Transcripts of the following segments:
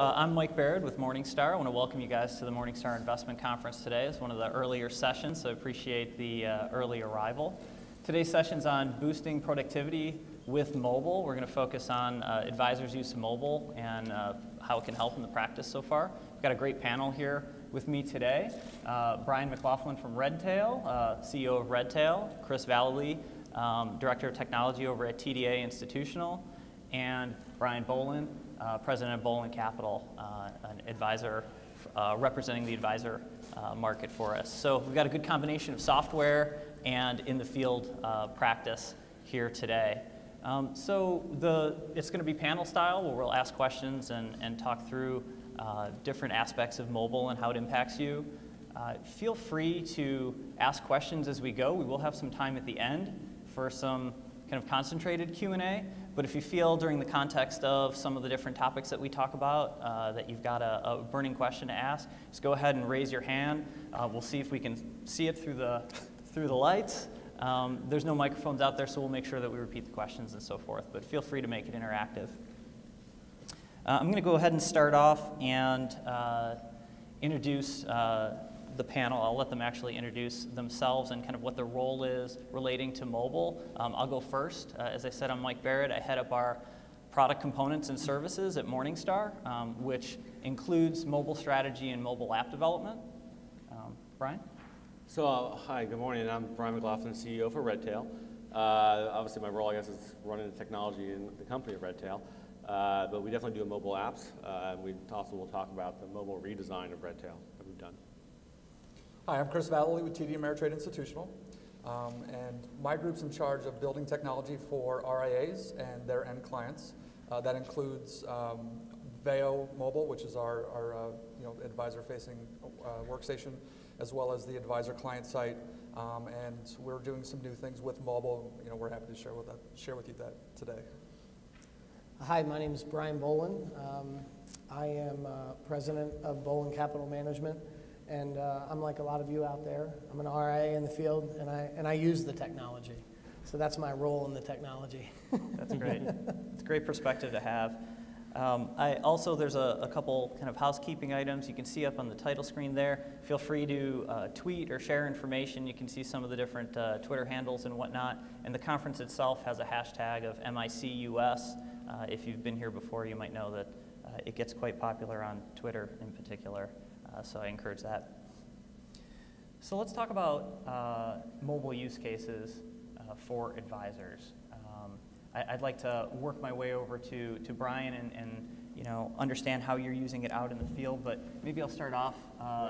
I'm Mike Barad with Morningstar. I want to welcome you guys to the Morningstar Investment Conference today. It's one of the earlier sessions, so I appreciate the early arrival. Today's session's on boosting productivity with mobile. We're going to focus on advisors' use of mobile and how it can help in the practice so far. We've got a great panel here with me today. Brian McLaughlin from Redtail, CEO of Redtail, Chris Valleley, Director of Technology over at TDA Institutional, and Brian Bolan, President of Bolan Capital, an advisor representing the advisor market for us. So we've got a good combination of software and in the field practice here today. It's going to be panel style where we'll ask questions and talk through different aspects of mobile and how it impacts you. Feel free to ask questions as we go. We will have some time at the end for some kind of concentrated Q&A. But if you feel during the context of some of the different topics that we talk about that you've got a burning question to ask, just go ahead and raise your hand. We'll see if we can see it through the lights. There's no microphones out there, so we'll make sure that we repeat the questions and so forth. But feel free to make it interactive. I'm going to go ahead and start off and introduce the panel. I'll let them actually introduce themselves and kind of what their role is relating to mobile. I'll go first. As I said, I'm Mike Barad. I head up our product components and services at Morningstar, which includes mobile strategy and mobile app development. Brian? So, hi, good morning. I'm Brian McLaughlin, CEO for Redtail. Obviously, my role, I guess, is running the technology in the company of Redtail. But we definitely do mobile apps. And we also will talk about the mobile redesign of Redtail that we've done. Hi, I'm Chris Valleley with TD Ameritrade Institutional, and my group's in charge of building technology for RIAs and their end clients. That includes Veo Mobile, which is our advisor-facing workstation, as well as the advisor client site. And we're doing some new things with mobile. We're happy to share with you that today. Hi, my name is Brian Bolan. I am president of Bolan Capital Management. And I'm like a lot of you out there. I'm an RIA in the field, and I use the technology. So that's my role in the technology. That's great. It's a great perspective to have. There's a couple kind of housekeeping items you can see up on the title screen there. Feel free to tweet or share information. You can see some of the different Twitter handles and whatnot. And the conference itself has a hashtag of MICUS. If you've been here before, you might know that it gets quite popular on Twitter in particular. So I encourage that. So let's talk about mobile use cases for advisors. I'd like to work my way over to Brian and understand how you're using it out in the field. But maybe I'll start off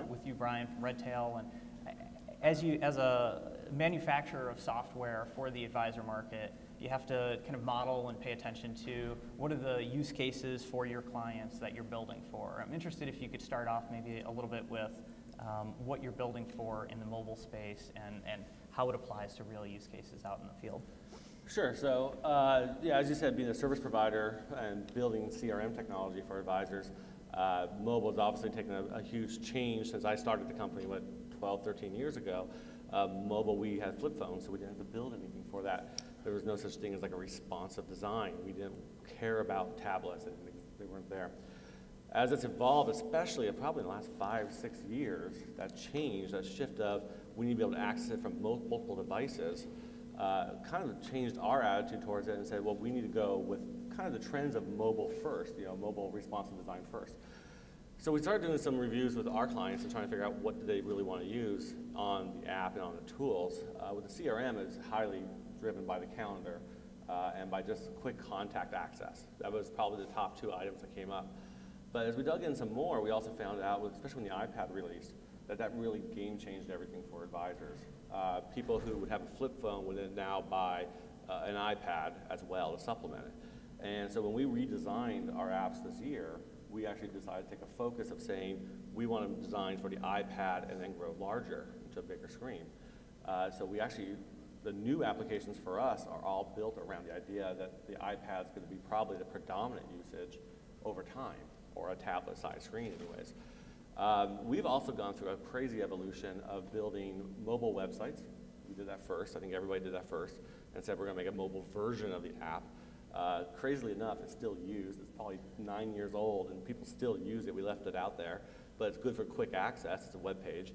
with you, Brian, from Redtail. And as a manufacturer of software for the advisor market, you have to kind of model and pay attention to what are the use cases for your clients that you're building for. I'm interested if you could start off maybe a little bit with what you're building for in the mobile space and how it applies to real use cases out in the field. Sure. So, as you said, being a service provider and building CRM technology for advisors, mobile has obviously taken a huge change since I started the company, 12, 13 years ago. Mobile, we had flip phones, so we didn't have to build anything for that. There was no such thing as like a responsive design. We didn't care about tablets, they weren't there. As it's evolved, especially probably in the last 5-6 years, that change, that shift of we need to be able to access it from multiple devices, kind of changed our attitude towards it and said, well, we need to go with kind of the trends of mobile first, mobile responsive design first. So we started doing some reviews with our clients and trying to figure out what do they really want to use on the app and on the tools. With the CRM, it's highly driven by the calendar and by just quick contact access. That was probably the top 2 items that came up. But as we dug in some more, we also found out, especially when the iPad released, that really game changed everything for advisors. People who would have a flip phone would then now buy an iPad as well to supplement it. And so when we redesigned our apps this year, we actually decided to take a focus of saying we want to design for the iPad and then grow larger into a bigger screen. The new applications for us are all built around the idea that the iPad is going to be probably the predominant usage over time, or a tablet-sized screen anyways. We've also gone through a crazy evolution of building mobile websites. We did that first. I think everybody did that first and said we're going to make a mobile version of the app. Crazily enough, it's still used. It's probably 9 years old, and people still use it. We left it out there, but it's good for quick access. It's a web page.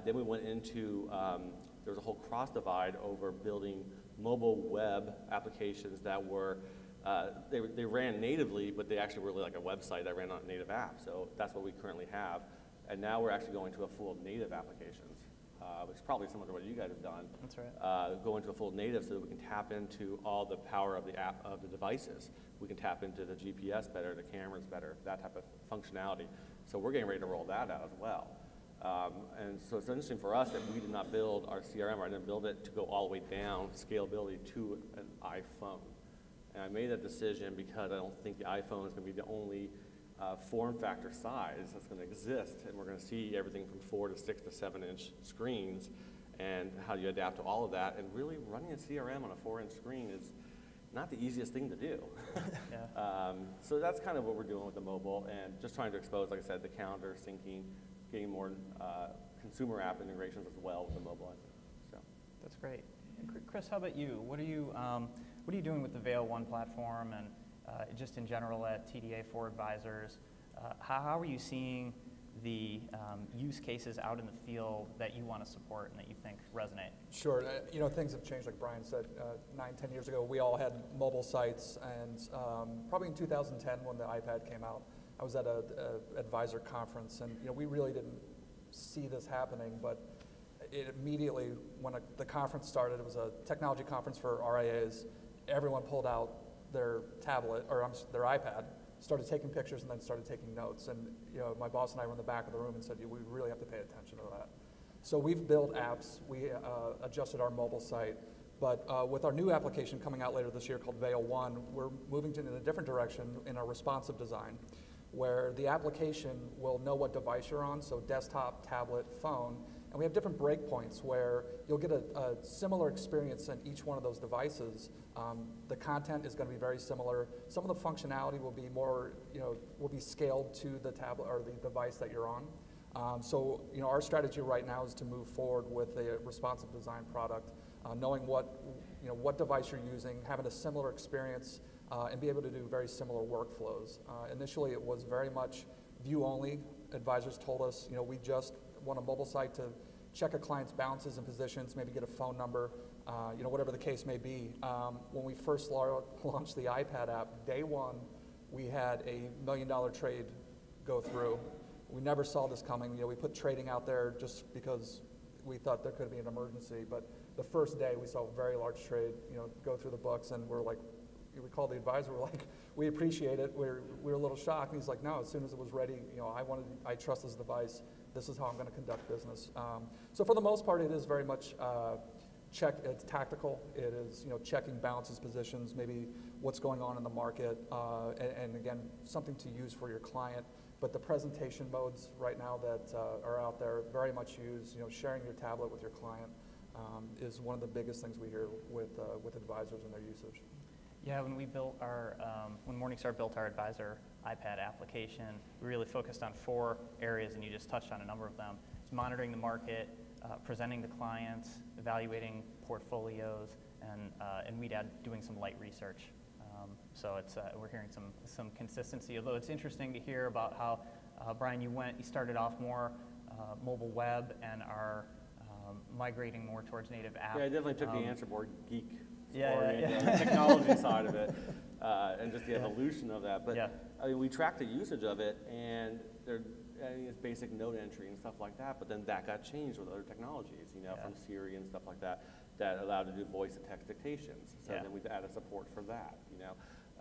Then we went into, there was a whole cross divide over building mobile web applications that were, they ran natively, but they actually were like a website that ran on a native app. So that's what we currently have. And now we're actually going to a full native applications, which is probably similar to what you guys have done. That's right. Go into a full native so that we can tap into all the power of the app, of the devices. We can tap into the GPS better, the cameras better, that type of functionality. So we're getting ready to roll that out as well. And so it's interesting for us that we did not build our CRM, or I didn't build it to go all the way down, scalability to an iPhone. And I made that decision because I don't think the iPhone is going to be the only form factor size that's going to exist, and we're going to see everything from 4 to 6 to 7 inch screens, and how do you adapt to all of that. And really running a CRM on a 4-inch screen is not the easiest thing to do. Yeah. So that's kind of what we're doing with the mobile, and just trying to expose, like I said, the calendar syncing, getting more consumer app integrations as well with the mobile. So That's great. And Chris, how about you? What are you doing with the Veil One platform, and just in general at TDA for advisors? How are you seeing the use cases out in the field that you want to support and that you think resonate? Sure. You know, things have changed, like Brian said. 9-10 years ago, we all had mobile sites, and probably in 2010 when the iPad came out, I was at an advisor conference, and we really didn't see this happening, but it immediately, when the conference started, it was a technology conference for RIAs, everyone pulled out their tablet, or their iPad, started taking pictures, and then started taking notes. And my boss and I were in the back of the room and said, we really have to pay attention to that. So we've built apps, we adjusted our mobile site, but with our new application coming out later this year called Veil One, we're moving in a different direction in our responsive design, where the application will know what device you're on, so desktop, tablet, phone, and we have different breakpoints where you'll get a similar experience in each one of those devices. The content is going to be very similar. Some of the functionality will be more, will be scaled to the tablet or the device that you're on. So our strategy right now is to move forward with a responsive design product, knowing what device you're using, having a similar experience, and be able to do very similar workflows. Initially, it was very much view only. Advisors told us, we just want a mobile site to check a client's balances and positions, maybe get a phone number, whatever the case may be. When we first launched the iPad app, day one, we had a $1 million trade go through. We never saw this coming. We put trading out there just because we thought there could be an emergency, but the first day we saw a very large trade, go through the books, and we're like, we called the advisor, we're like, we appreciate it. We're a little shocked. And he's like, no, as soon as it was ready, I trust this device. This is how I'm going to conduct business. So for the most part, it is very much it's tactical. It is, checking balances, positions, maybe what's going on in the market, and again, something to use for your client. But the presentation modes right now that are out there very much use, sharing your tablet with your client is one of the biggest things we hear with advisors and their usage. Yeah, when we built when Morningstar built our advisor iPad application, we really focused on 4 areas, and you just touched on a number of them. It's monitoring the market, presenting to clients, evaluating portfolios, and we'd add doing some light research. So we're hearing some consistency. Although it's interesting to hear about how Brian, you started off more mobile web and are migrating more towards native app. yeah, I definitely took the answer board geek. Yeah. Technology side of it, and just the evolution of that. But I mean, we tracked the usage of it, and it's basic note entry and stuff like that. But then that got changed with other technologies, from Siri and stuff like that, that allowed to do voice to text dictations. So then we've added support for that,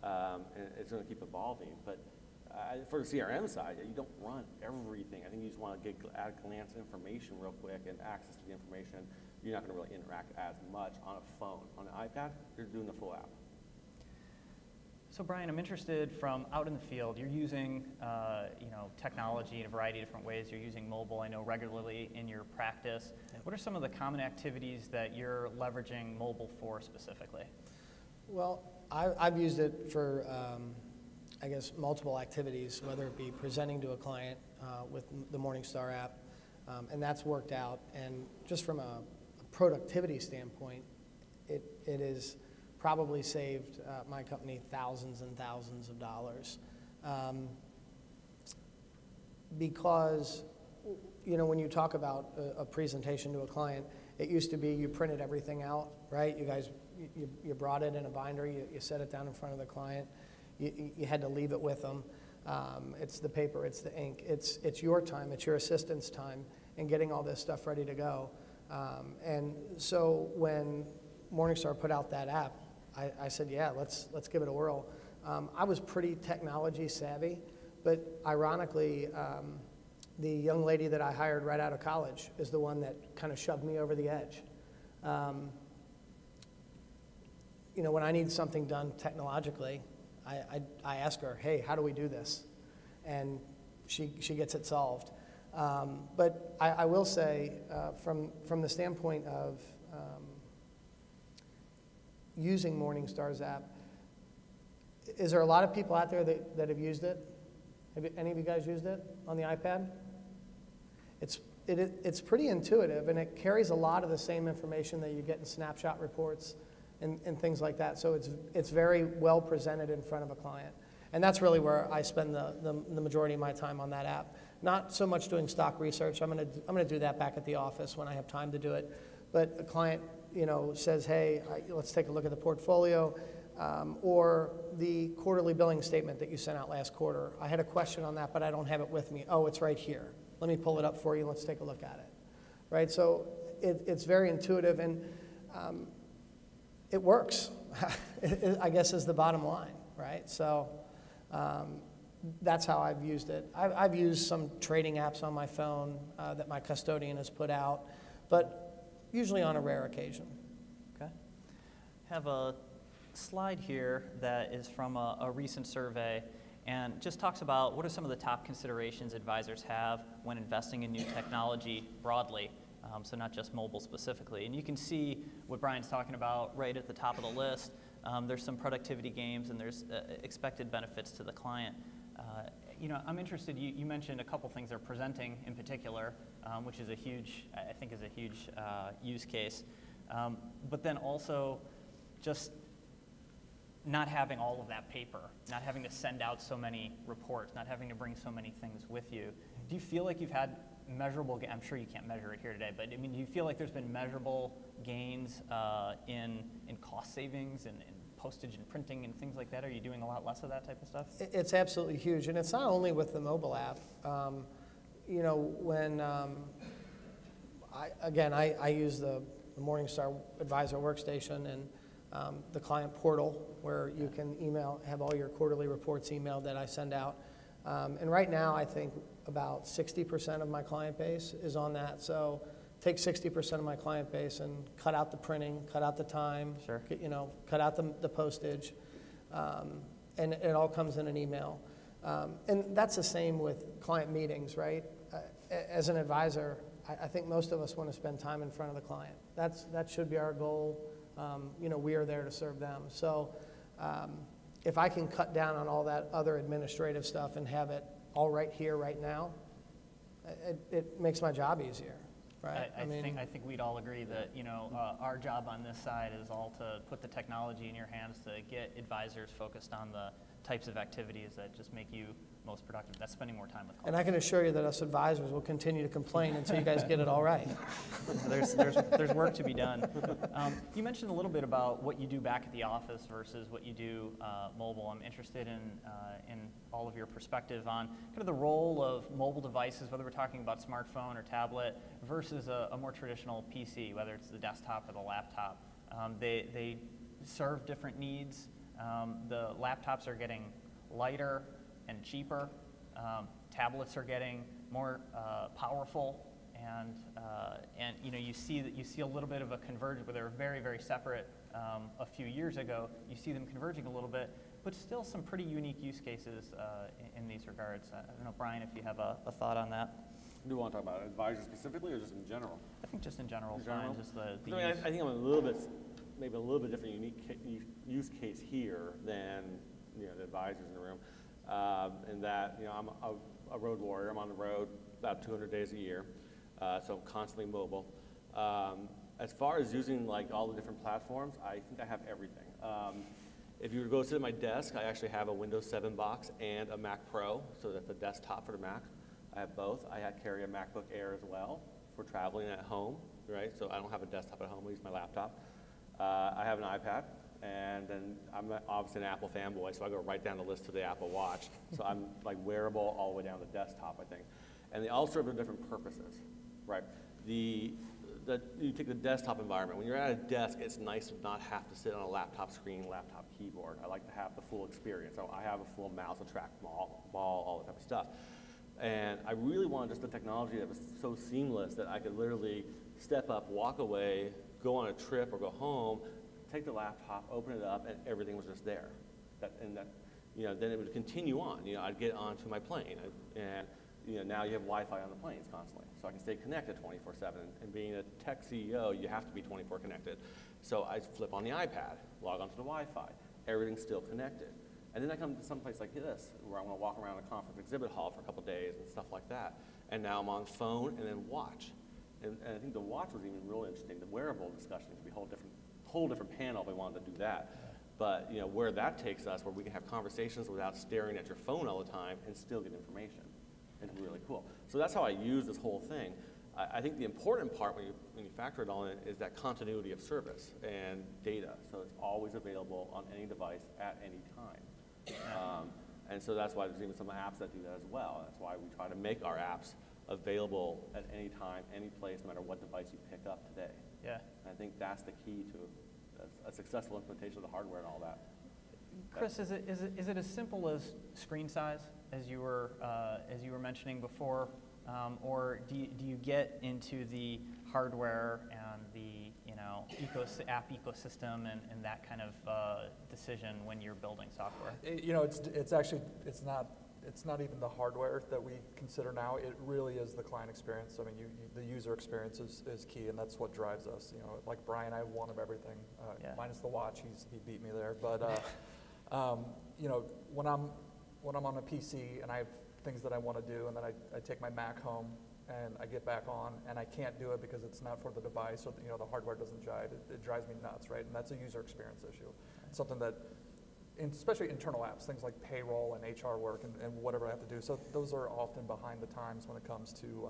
and it's going to keep evolving. But for the CRM side, you don't run everything. I think you just want to get at a glance information real quick and access to the information. You're not going to really interact as much on a phone. On an iPad, you're doing the full app. So Brian, I'm interested from out in the field. You're using technology in a variety of different ways. You're using mobile, I know, regularly in your practice. What are some of the common activities that you're leveraging mobile for specifically? Well, I've used it for, multiple activities, whether it be presenting to a client with the Morningstar app, and that's worked out. And just from a productivity standpoint, it is probably saved my company thousands and thousands of dollars. Because, when you talk about a presentation to a client, it used to be you printed everything out, right? You guys, you brought it in a binder, you set it down in front of the client, you had to leave it with them. It's the paper, it's the ink, it's your time, it's your assistant's time in getting all this stuff ready to go. And so when Morningstar put out that app, I said, yeah, let's give it a whirl. I was pretty technology savvy, but ironically, the young lady that I hired right out of college is the one that kind of shoved me over the edge. When I need something done technologically, I ask her, hey, how do we do this? And she gets it solved. But I will say, from the standpoint of using Morningstar's app, is there a lot of people out there that have used it? Have any of you guys used it on the iPad? It's pretty intuitive, and it carries a lot of the same information that you get in snapshot reports and things like that. So it's very well presented in front of a client. And that's really where I spend the majority of my time on that app. Not so much doing stock research. I'm gonna do that back at the office when I have time to do it. But a client, says, hey, let's take a look at the portfolio, or the quarterly billing statement that you sent out last quarter. I had a question on that, but I don't have it with me. Oh, it's right here. Let me pull it up for you. Let's take a look at it. Right? So it's very intuitive, and it works, I guess, is the bottom line, right? So that's how I've used it. I've used some trading apps on my phone that my custodian has put out, but usually on a rare occasion. Okay. Have a slide here that is from a recent survey and just talks about what are some of the top considerations advisors have when investing in new technology broadly, so not just mobile specifically. And you can see what Brian's talking about right at the top of the list. There's some productivity gains and there's expected benefits to the client. I'm interested, you mentioned a couple things they're presenting in particular, which is I think is a huge use case. But then also just not having all of that paper, not having to send out so many reports, not having to bring so many things with you. Do you feel like you've had measurable, I'm sure you can't measure it here today, but do you feel like there's been measurable gains in cost savings and postage and printing and things like that? Are you doing a lot less of that type of stuff? It's absolutely huge, and it's not only with the mobile app. When I use the Morningstar Advisor Workstation and the client portal where you can have all your quarterly reports emailed that I send out. And right now, I think about 60% of my client base is on that. So take 60% of my client base and cut out the printing, cut out the time, sure. Cut out the postage, and it all comes in an email. And that's the same with client meetings, right? As an advisor, I think most of us want to spend time in front of the client. That should be our goal. We are there to serve them. So if I can cut down on all that other administrative stuff and have it all right here, right now, it makes my job easier. Right. I think we'd all agree that our job on this side is all to put the technology in your hands to get advisors focused on the types of activities that just make you most productive. That's spending more time with clients. And I can assure you that us advisors will continue to complain until you guys get it all right. There's work to be done. You mentioned a little bit about what you do back at the office versus what you do mobile. I'm interested in all of your perspective on kind of the role of mobile devices, whether we're talking about smartphone or tablet, versus a more traditional PC, whether it's the desktop or the laptop. They serve different needs. The laptops are getting lighter and cheaper. Tablets are getting more powerful, and you see a little bit of a convergence where they're very, very separate a few years ago. You see them converging a little bit, but still some pretty unique use cases in these regards. I don't know, Brian, if you have a thought on that. Do you want to talk about advisors specifically or just in general? I think just in general. Fine. Just the I think I'm maybe a little bit different unique use case here than the advisors in the room. In that I'm a road warrior. I'm on the road about 200 days a year, so I'm constantly mobile. As far as using like all the different platforms, I think I have everything. If you were to go sit at my desk, I actually have a Windows 7 box and a Mac Pro, so that's a desktop for the Mac. I have both. I carry a MacBook Air as well for traveling at home, right? So I don't have a desktop at home, I use my laptop. I have an iPad, and then I'm obviously an Apple fanboy, so I go right down the list to the Apple Watch. So I'm like wearable all the way down to desktop, I think. And they all serve their different purposes, right? You take the desktop environment. When you're at a desk, it's nice to not have to sit on a laptop screen, laptop keyboard. I like to have the full experience. So I have a full mouse, a trackball, all that type of stuff. And I really wanted just the technology that was so seamless that I could literally step up, walk away, go on a trip or go home, take the laptop, open it up, and everything was just there. Then it would continue on. I'd get onto my plane, and now you have Wi-Fi on the planes constantly, so I can stay connected 24/7. And being a tech CEO, you have to be 24 connected. So I flip on the iPad, log onto the Wi-Fi, everything's still connected. And then I come to some place like this, where I'm going to walk around a conference exhibit hall for a couple days and stuff like that. And now I'm on phone and then watch. And I think the watch was even real interesting. The wearable discussion could be a whole different panel if we wanted to do that. But where that takes us, where we can have conversations without staring at your phone all the time and still get information. It's really cool. So that's how I use this whole thing. I think the important part when you factor it all in is that continuity of service and data. So it's always available on any device at any time. And so that's why there's even some apps that do that as well. That's why we try to make our apps available at any time, any place, no matter what device you pick up today. Yeah. And I think that's the key to a successful implementation of the hardware and all that. Chris, is it as simple as screen size as you were mentioning before, or do you get into the hardware and the app ecosystem and that kind of decision when you're building software? It's not even the hardware that we consider now. It really is the client experience. I mean, the user experience is key, and that's what drives us. Like Brian, I have one of everything, minus the watch. He beat me there. But when I'm on a PC and I have things that I want to do, and then I take my Mac home and I get back on, and I can't do it because it's not for the device, or the hardware doesn't jive. It drives me nuts, right? And that's a user experience issue. Something that, especially internal apps, things like payroll and HR work and whatever I have to do. So those are often behind the times when it comes to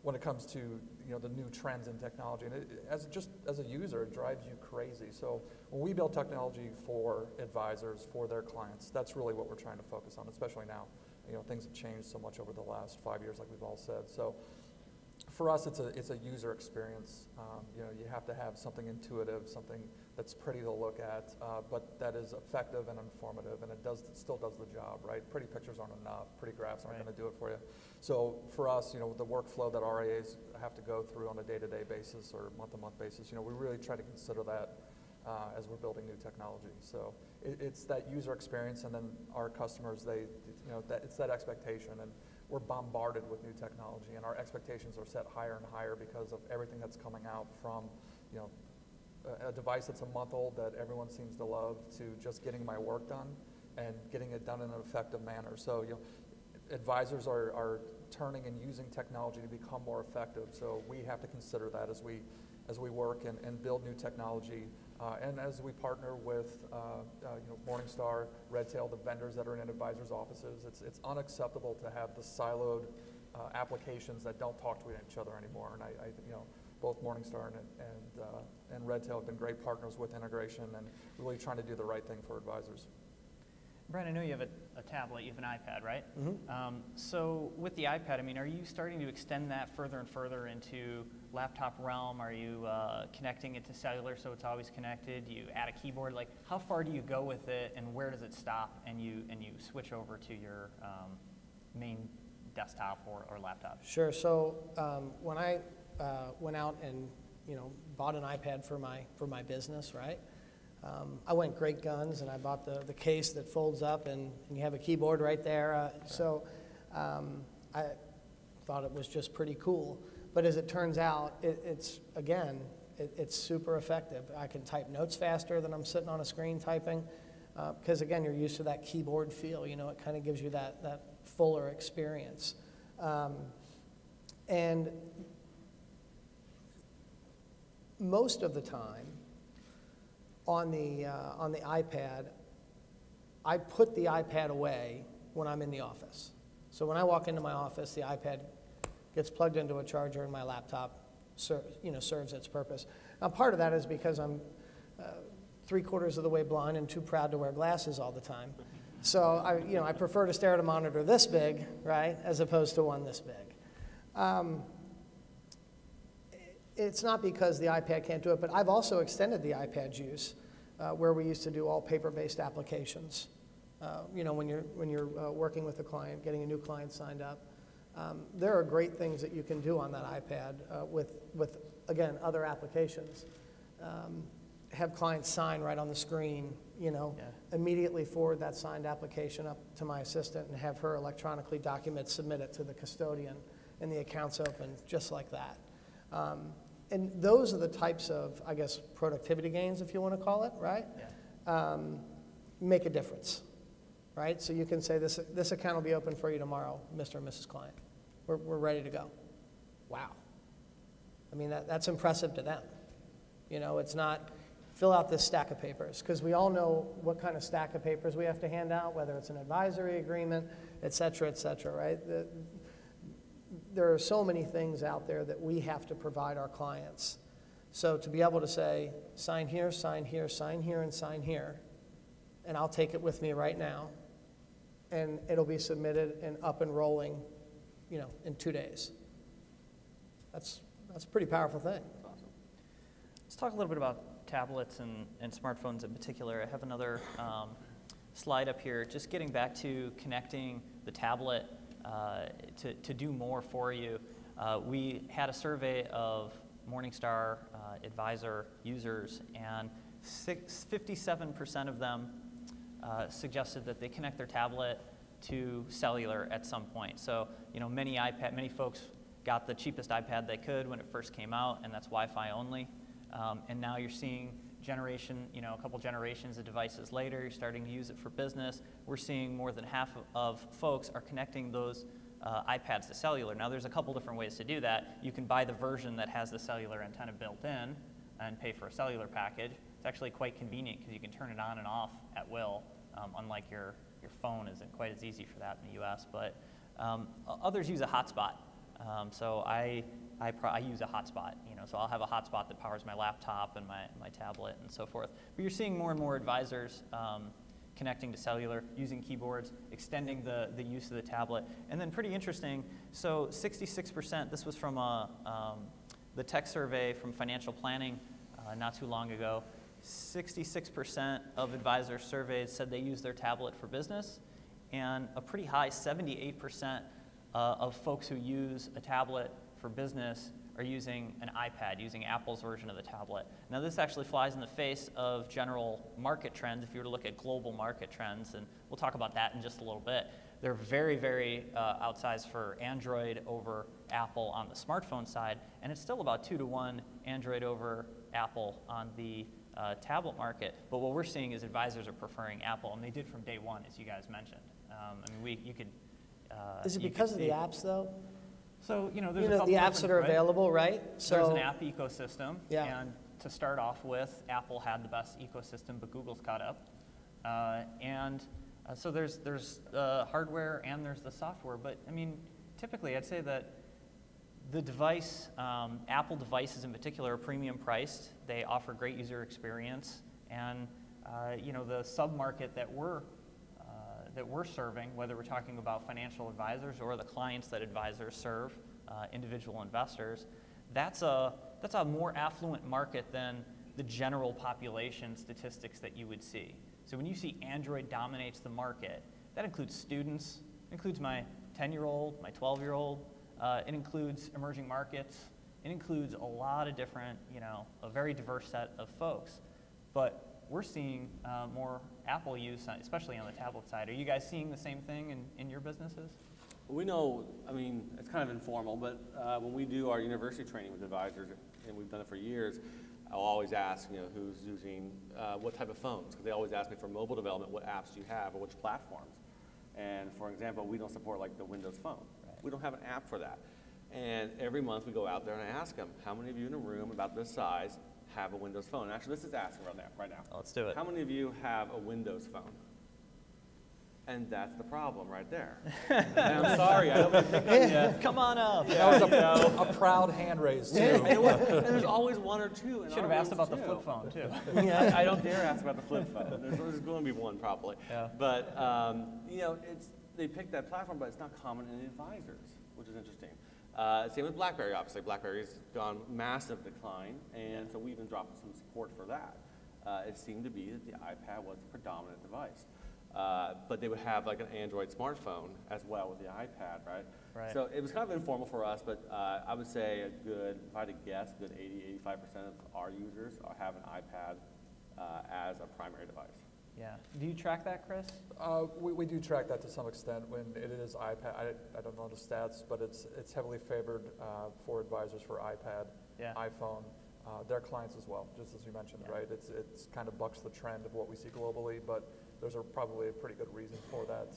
the new trends in technology. And as a user, it drives you crazy. So when we build technology for advisors, for their clients, that's really what we're trying to focus on, especially now. Things have changed so much over the last 5 years, like we've all said. So for us, it's a user experience. You have to have something intuitive, something that's pretty to look at, but that is effective and informative, and it still does the job, right? Pretty pictures aren't enough. Pretty graphs aren't going to do it for you. So for us, the workflow that RIAs have to go through on a day-to-day basis or month-to-month basis, we really try to consider that as we're building new technology. So it's that user experience, and then our customers, it's that expectation, and we're bombarded with new technology, and our expectations are set higher and higher because of everything that's coming out from, a device that's a month old that everyone seems to love, to just getting my work done and getting it done in an effective manner. So, advisors are turning and using technology to become more effective. So we have to consider that as we work and build new technology, and as we partner with Morningstar, Redtail, the vendors that are in advisors' offices. It's unacceptable to have the siloed applications that don't talk to each other anymore. And I both Morningstar and Redtail have been great partners with integration and really trying to do the right thing for advisors. Brian, I know you have a tablet, you have an iPad, right? Mm-hmm. So with the iPad, are you starting to extend that further and further into laptop realm? Are you connecting it to cellular so it's always connected? Do you add a keyboard? Like, how far do you go with it, and where does it stop, and you switch over to your main desktop or laptop? Sure. So when I went out and bought an iPad for my business, right? I went great guns, and I bought the case that folds up, and you have a keyboard right there. So I thought it was just pretty cool. But as it turns out, it's super effective. I can type notes faster than I'm sitting on a screen typing, because again, you're used to that keyboard feel. It kind of gives you that fuller experience. And most of the time on the iPad, I put the iPad away when I'm in the office. So when I walk into my office, the iPad gets plugged into a charger and my laptop serves its purpose. Now, part of that is because I'm 3/4 of the way blind and too proud to wear glasses all the time. So I prefer to stare at a monitor this big, right, as opposed to one this big. It's not because the iPad can't do it, but I've also extended the iPad's use where we used to do all paper-based applications. When you're working with a client, getting a new client signed up, there are great things that you can do on that iPad with again, other applications. Have clients sign right on the screen, immediately forward that signed application up to my assistant and have her electronically submit it to the custodian, and the account's open just like that. And those are the types of, I guess, productivity gains, if you want to call it, right? Yeah. Make a difference, right? So you can say, this account will be open for you tomorrow, Mr. and Mrs. Client. We're ready to go. Wow. I mean, that's impressive to them. It's not fill out this stack of papers, because we all know what kind of stack of papers we have to hand out, whether it's an advisory agreement, et cetera, right? There are so many things out there that we have to provide our clients. So to be able to say, sign here, sign here, sign here, and sign here, and I'll take it with me right now, and it'll be submitted and up and rolling, in 2 days. That's a pretty powerful thing. That's awesome. Let's talk a little bit about tablets and smartphones in particular. I have another slide up here, just getting back to connecting the tablet to do more for you. We had a survey of Morningstar advisor users, and 57% of them suggested that they connect their tablet to cellular at some point. So, many folks got the cheapest iPad they could when it first came out, and that's Wi-Fi only. And now you're seeing a couple generations of devices later, you're starting to use it for business. We're seeing more than half of folks are connecting those iPads to cellular. Now, there's a couple different ways to do that. You can buy the version that has the cellular antenna built in and pay for a cellular package. It's actually quite convenient because you can turn it on and off at will, unlike your phone isn't quite as easy for that in the US. But others use a hotspot. So I use a hotspot, so I'll have a hotspot that powers my laptop and my tablet and so forth. But you're seeing more and more advisors connecting to cellular, using keyboards, extending the use of the tablet. And then pretty interesting, so 66%, this was from the tech survey from financial planning not too long ago, 66% of advisors surveyed said they use their tablet for business, and a pretty high 78% of folks who use a tablet for business are using an iPad, using Apple's version of the tablet. Now, this actually flies in the face of general market trends. If you were to look at global market trends, and we'll talk about that in just a little bit, they're very, very outsized for Android over Apple on the smartphone side, and it's still about 2-to-1 Android over Apple on the tablet market. But what we're seeing is advisors are preferring Apple, and they did from day one, as you guys mentioned. You could. Is it because of the apps, though? So, there's a couple the apps that are available, right? So there's an app ecosystem, yeah. And to start off with, Apple had the best ecosystem, but Google's caught up. So there's the hardware and there's the software, but typically I'd say that the device, Apple devices in particular, are premium priced. They offer great user experience, and the sub-market that we're serving, whether we're talking about financial advisors or the clients that advisors serve, individual investors, that's a more affluent market than the general population statistics that you would see. So when you see Android dominates the market, that includes students, it includes my 10-year-old, my 12-year-old, it includes emerging markets, it includes a lot of different, a very diverse set of folks. But we're seeing more Apple use, especially on the tablet side. Are you guys seeing the same thing in your businesses? We know, it's kind of informal, but when we do our university training with advisors, and we've done it for years, I'll always ask, who's using what type of phones, because they always ask me for mobile development, what apps do you have or which platforms? And for example, we don't support like the Windows Phone. Right. We don't have an app for that. And every month we go out there and I ask them, how many of you in a room about this size have a Windows phone? Actually, let's just ask them right now. Let's do it. How many of you have a Windows phone? And that's the problem right there. And I'm sorry, I don't want to pick on you. Come on up. That was a proud hand raise, too. And there's always one or two. Should have asked about the flip phone, too. I don't dare ask about the flip phone. There's going to be one probably. Yeah. But, they picked that platform, but it's not common in advisors, which is interesting. Same with BlackBerry, obviously. BlackBerry's gone massive decline, and so we even dropped some support for that. It seemed to be that the iPad was the predominant device. But they would have like an Android smartphone as well with the iPad, right? Right. So it was kind of informal for us, but I would say if I had to guess, a good 80-85% of our users have an iPad as a primary device. Yeah. Do you track that, Chris? We do track that to some extent when it is iPad. I don't know the stats, but it's heavily favored for advisors for iPad, iPhone, their clients as well, just as you mentioned, right? It's kind of bucks the trend of what we see globally, but there's probably a pretty good reason for that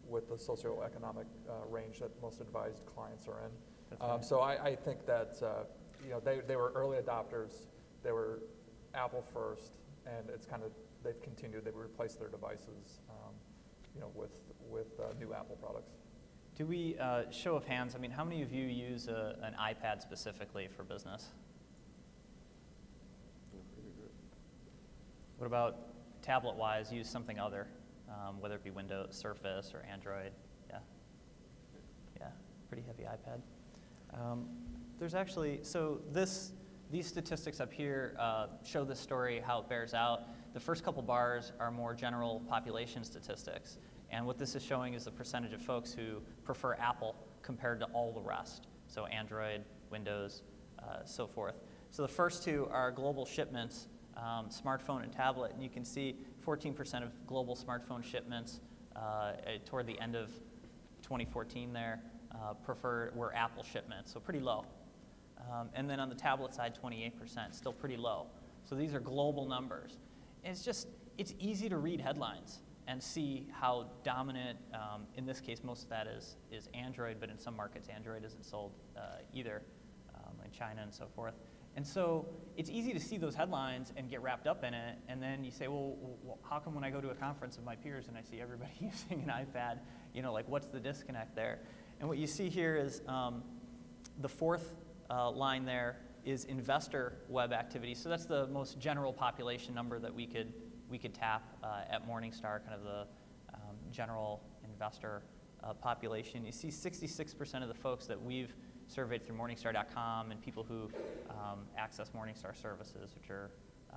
with the socioeconomic range that most advised clients are in. Right. So I think that they were early adopters. They were Apple first, and it's kind of they've replaced their devices, with new Apple products. Do we, show of hands, I mean, how many of you use an iPad specifically for business? What about tablet-wise, use something other, whether it be Windows, Surface, or Android? Yeah, pretty heavy iPad. There's actually, so these statistics up here show this story, how it bears out. The first couple bars are more general population statistics. And what this is showing is the percentage of folks who prefer Apple compared to all the rest. So Android, Windows, so forth. So the first two are global shipments, smartphone and tablet. And you can see 14% of global smartphone shipments toward the end of 2014 there were Apple shipments, so pretty low. And then on the tablet side, 28%, still pretty low. So these are global numbers. And it's easy to read headlines and see how dominant, in this case, most of that is Android, but in some markets, Android isn't sold either, in China and so forth. And so it's easy to see those headlines and get wrapped up in it, and then you say, well, how come when I go to a conference of my peers and I see everybody using an iPad, what's the disconnect there? And what you see here is the fourth line there is investor web activity. So that's the most general population number that we could tap at Morningstar, kind of the general investor population. You see 66% of the folks that we've surveyed through Morningstar.com and people who access Morningstar services, which are,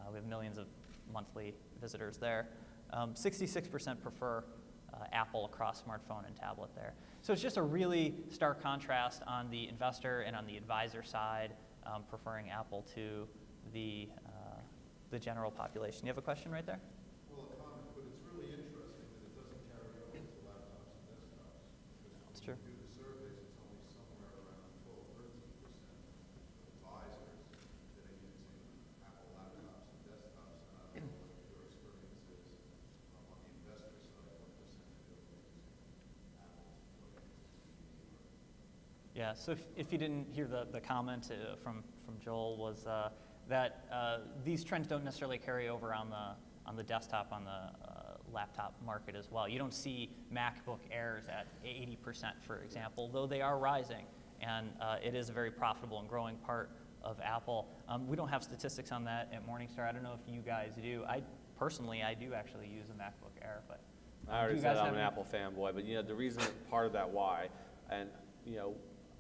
we have millions of monthly visitors there. 66% prefer Apple across smartphone and tablet there. So it's just a really stark contrast on the investor and on the advisor side, preferring Apple to the general population. You have a question right there? Well, a comment, but it's really interesting that it doesn't carry over to laptops and desktops. Because That's true. when we do the surveys, it's only somewhere around 12-13% of advisors that are using Apple laptops and desktops. And I don't know what your experience is on the investor side, what percentage of them are using Apple to plug into TV. Yeah, so if you didn't hear the comment from Joel was that these trends don't necessarily carry over on the desktop, on the laptop market as well. You don't see MacBook Airs at 80%, for example, though they are rising, and it is a very profitable and growing part of Apple. We don't have statistics on that at Morningstar. I don't know if you guys do. Personally, I do actually use a MacBook Air, but I already said I'm an Apple fanboy, but the reason, part of that why, and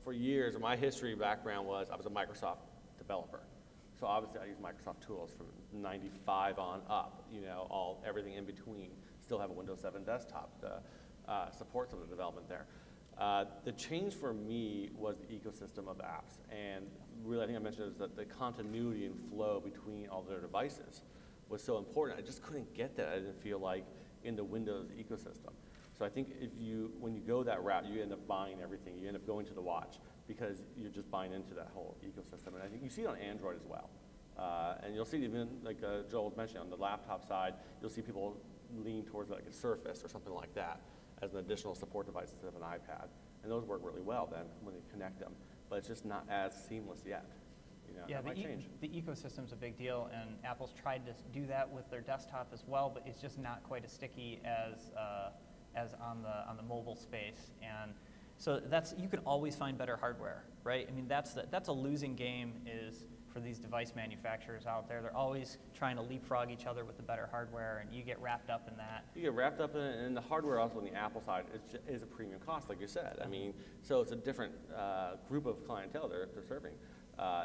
for years, my history background was I was a Microsoft developer. So obviously I use Microsoft tools from 95 on up, everything in between. Still have a Windows 7 desktop to support some of the development there. The change for me was the ecosystem of apps. And really, I think I mentioned is that the continuity and flow between all their devices was so important. I just couldn't get that, I didn't feel like, in the Windows ecosystem. So I think when you go that route, you end up buying everything. You end up going to the watch because you're just buying into that whole ecosystem. And I think you see it on Android as well. And you'll see even, like Joel was mentioning, on the laptop side, you'll see people lean towards like a Surface or something like that as an additional support device instead of an iPad. and those work really well then when you connect them. But it's just not as seamless yet. Yeah, that might change. The ecosystem's a big deal, and Apple's tried to do that with their desktop as well, but it's just not quite as sticky as on the mobile space. And so you can always find better hardware, right? I mean, that's a losing game is for these device manufacturers out there. They're always trying to leapfrog each other with the better hardware, and you get wrapped up in that. You get wrapped up in it, and the hardware also on the Apple side is a premium cost, like you said. I mean, so it's a different group of clientele they're serving.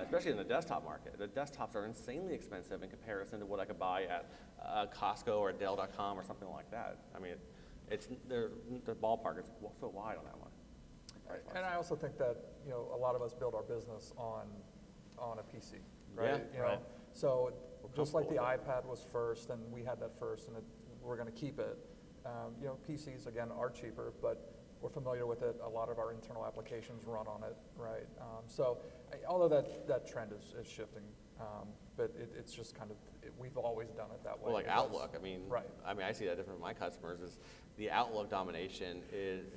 Especially in the desktop market. The desktops are insanely expensive in comparison to what I could buy at Costco or Dell.com or something like that. I mean, the ballpark is so wide on that one. And I also think that a lot of us build our business on a PC, right? Yeah, right. So just like the comfortable with iPad was first, and we had that first, and we're going to keep it. PCs again are cheaper, but we're familiar with it. A lot of our internal applications run on it, right? Although that trend is shifting, but it's just kind of, we've always done it that way. Well, like Outlook, I mean, right. I see that different with my customers is the Outlook domination it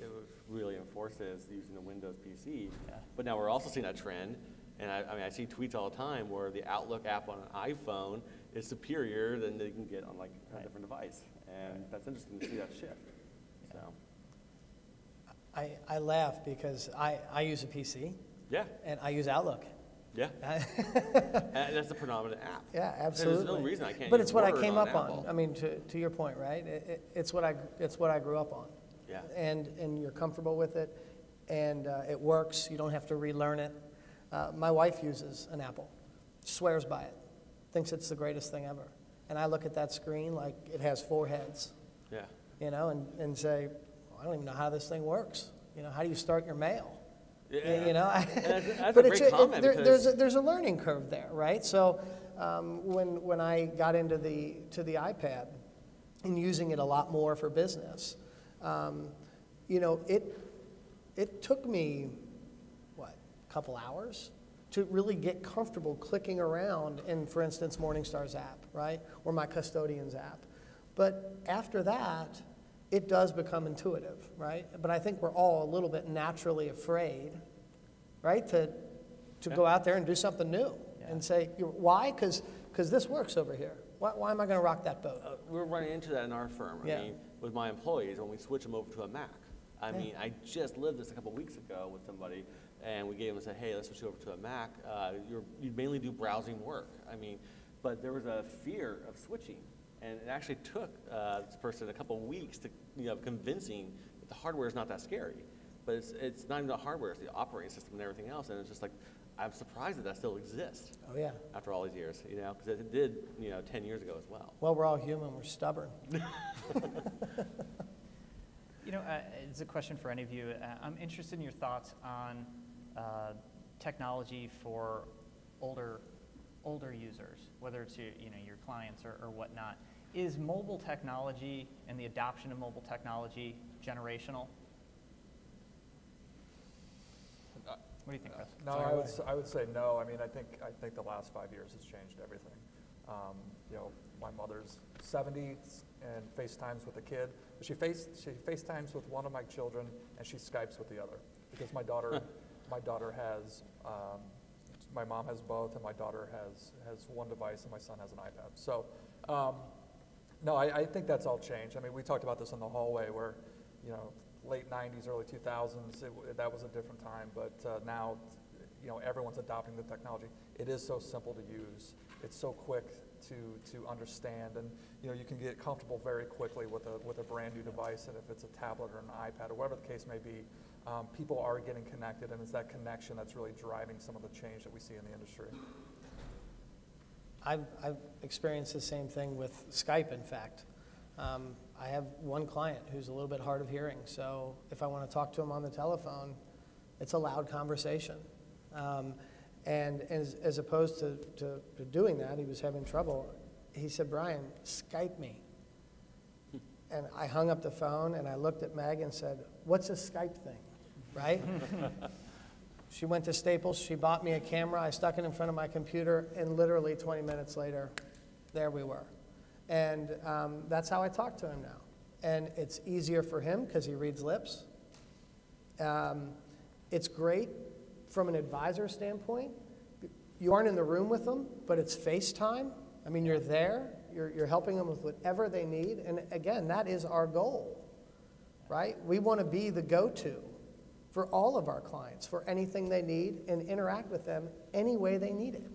really enforces using the Windows PC. Yeah. But now we're also seeing that trend, and I see tweets all the time where the Outlook app on an iPhone is superior than they can get on like a different device, and that's interesting to see that shift. Yeah. So. I laugh because I use a PC. Yeah. And I use Outlook. Yeah. And that's the predominant app. Yeah, absolutely. There's no reason I can't But use it's what I Word came on up Apple. on. I mean, to your point, right? It's what I grew up on. Yeah. And you're comfortable with it, and it works. You don't have to relearn it. My wife uses an Apple, swears by it, thinks it's the greatest thing ever. And I look at that screen like it has 4 heads. Yeah. And say, well, I don't even know how this thing works. How do you start your mail? Yeah. That's But a great comment because there's a learning curve there, right? So when I got into the iPad and using it a lot more for business, it took me a couple hours to really get comfortable clicking around in, for instance, Morningstar's app, right, or my custodian's app. But after that, it does become intuitive, right? But I think we're all a little bit naturally afraid, right, to go out there and do something new and say, why? Because this works over here. Why am I going to rock that boat? we're running into that in our firm. Yeah. I mean, with my employees, when we switch them over to a Mac. I mean, I just lived this a couple weeks ago with somebody, and we gave them and said, hey, let's switch you over to a Mac. You mainly do browsing work. I mean, but there was a fear of switching. And it actually took this person a couple of weeks to, convincing that the hardware is not that scary. But it's not even the hardware, it's the operating system and everything else. And it's just like, I'm surprised that still exists. Oh, yeah. After all these years, because it did, 10 years ago as well. Well, we're all human. We're stubborn. It's a question for any of you. I'm interested in your thoughts on technology for older users, whether it's your clients or whatnot. Is mobile technology and the adoption of mobile technology generational? What do you think, Chris? No, I would say no. I mean, I think the last 5 years has changed everything. My mother's 70 and FaceTimes with a kid. She FaceTimes with one of my children, and she Skypes with the other because my daughter has. My mom has both, and my daughter has one device, and my son has an iPad. So, no, I think that's all changed. I mean, we talked about this in the hallway where, late 90s, early 2000s, that was a different time. But now, everyone's adopting the technology. It is so simple to use. It's so quick to understand, and you can get comfortable very quickly with a brand new device. And if it's a tablet or an iPad or whatever the case may be, people are getting connected, and it's that connection that's really driving some of the change that we see in the industry. I've experienced the same thing with Skype, in fact. I have one client who's a little bit hard of hearing, so if I want to talk to him on the telephone, it's a loud conversation. And as opposed to doing that, he was having trouble. He said, Brian, Skype me. And I hung up the phone, and I looked at Meg and said, what's a Skype thing, right? She went to Staples, she bought me a camera, I stuck it in front of my computer, and literally 20 minutes later, there we were. And that's how I talk to him now. And it's easier for him because he reads lips, It's great from an advisor standpoint. You aren't in the room with them, but it's FaceTime. I mean, you're there. You're helping them with whatever they need. And again, that is our goal, right? We want to be the go-to for all of our clients for anything they need and interact with them any way they need it.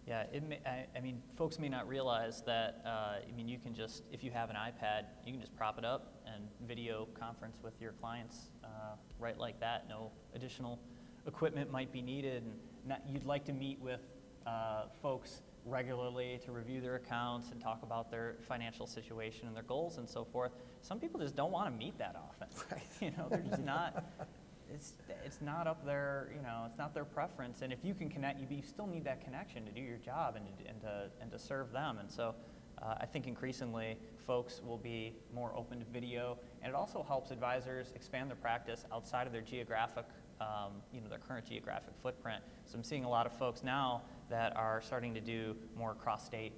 Yeah, I mean, folks may not realize that, I mean, you can just, if you have an iPad, you can just prop it up and video conference with your clients right like that. No additional equipment might be needed. And you'd like to meet with folks regularly to review their accounts and talk about their financial situation and their goals and so forth. Some people just don't want to meet that often. Right. You know, they're just not. It's not up there, you know, it's not their preference. And if you can connect, you still need that connection to do your job and to serve them. And so I think increasingly folks will be more open to video. And it also helps advisors expand their practice outside of their geographic, you know, their current geographic footprint. So I'm seeing a lot of folks now that are starting to do more cross-state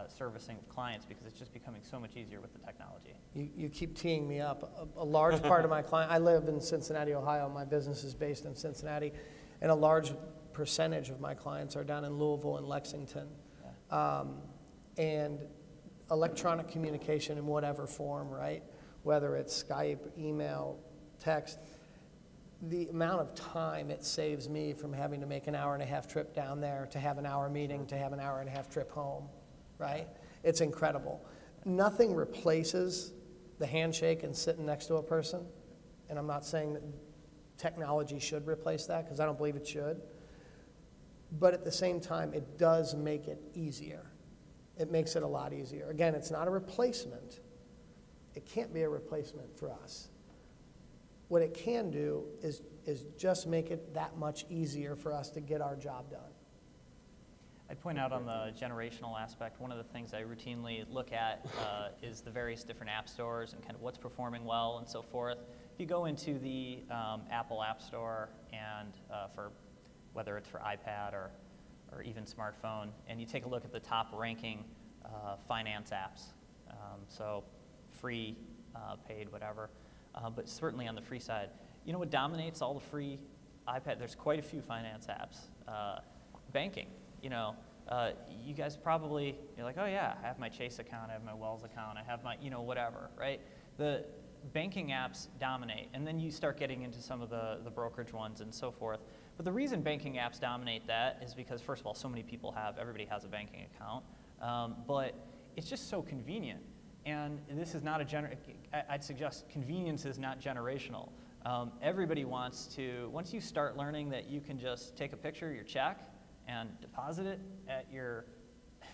servicing of clients because it's just becoming so much easier with the technology. You keep teeing me up. A large part of my client, I live in Cincinnati, Ohio. My business is based in Cincinnati, and a large percentage of my clients are down in Louisville and Lexington. Yeah. And electronic communication in whatever form, right? Whether it's Skype, email, text, the amount of time it saves me from having to make an hour-and-a-half trip down there to have an hour meeting to have an hour-and-a-half trip home, right? It's incredible. Nothing replaces the handshake and sitting next to a person, and I'm not saying that technology should replace that because I don't believe it should, but at the same time, it does make it easier. It makes it a lot easier. Again, it's not a replacement. It can't be a replacement for us. What it can do is just make it that much easier for us to get our job done. I'd point out on the generational aspect, one of the things I routinely look at is the various different app stores and kind of what's performing well and so forth. If you go into the Apple App Store and for whether it's for iPad or even smartphone, and you take a look at the top ranking finance apps, so free, paid, whatever, but certainly on the free side. You know what dominates all the free iPad? There's quite a few finance apps. Banking. You know, you guys probably, you're like, oh yeah, I have my Chase account, I have my Wells account, I have my, you know, whatever, right? The banking apps dominate, and then you start getting into some of the brokerage ones and so forth. But the reason banking apps dominate that is because, first of all, so many people everybody has a banking account, but it's just so convenient. And this is not I'd suggest convenience is not generational. Everybody wants to, once you start learning that you can just take a picture of your check and deposit it at your,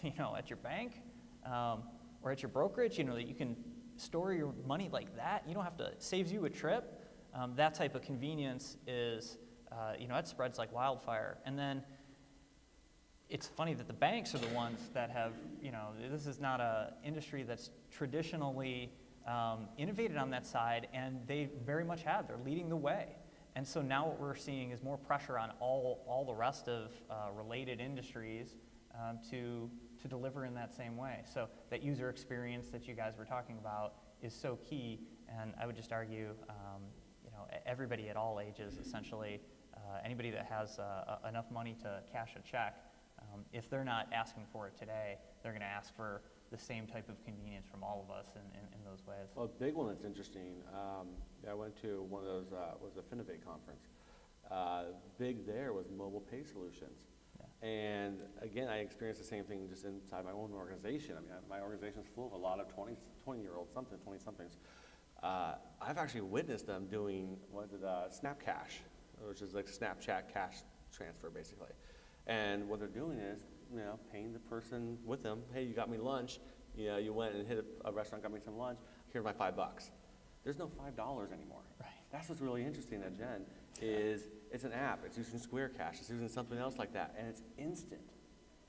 you know, at your bank or at your brokerage, you know, that you can store your money like that. You don't have to, saves you a trip. That type of convenience is, you know, it spreads like wildfire. And then it's funny that the banks are the ones that have, you know, this is not an industry that's traditionally innovated on that side, and they very much have. They're leading the way. And so now what we're seeing is more pressure on all the rest of related industries to deliver in that same way. So that user experience that you guys were talking about is so key, and I would just argue, you know, everybody at all ages, essentially, anybody that has enough money to cash a check, if they're not asking for it today, they're going to ask for the same type of convenience from all of us in those ways. Well, a big one that's interesting, I went to one of those, was a Finovate conference. Big there was mobile pay solutions. Yeah. And again, I experienced the same thing just inside my own organization. I mean, my organization is full of a lot of 20-year-olds, 20-somethings. I've actually witnessed them doing, Snap Cash, which is like Snapchat cash transfer, basically. And what they're doing is, you know, paying the person with them. Hey, you got me lunch. You know, you went and hit a restaurant, got me some lunch. Here's my $5. There's no $5 anymore. Right. That's what's really interesting at Gen is it's an app. It's using Square Cash. It's using something else like that, and it's instant.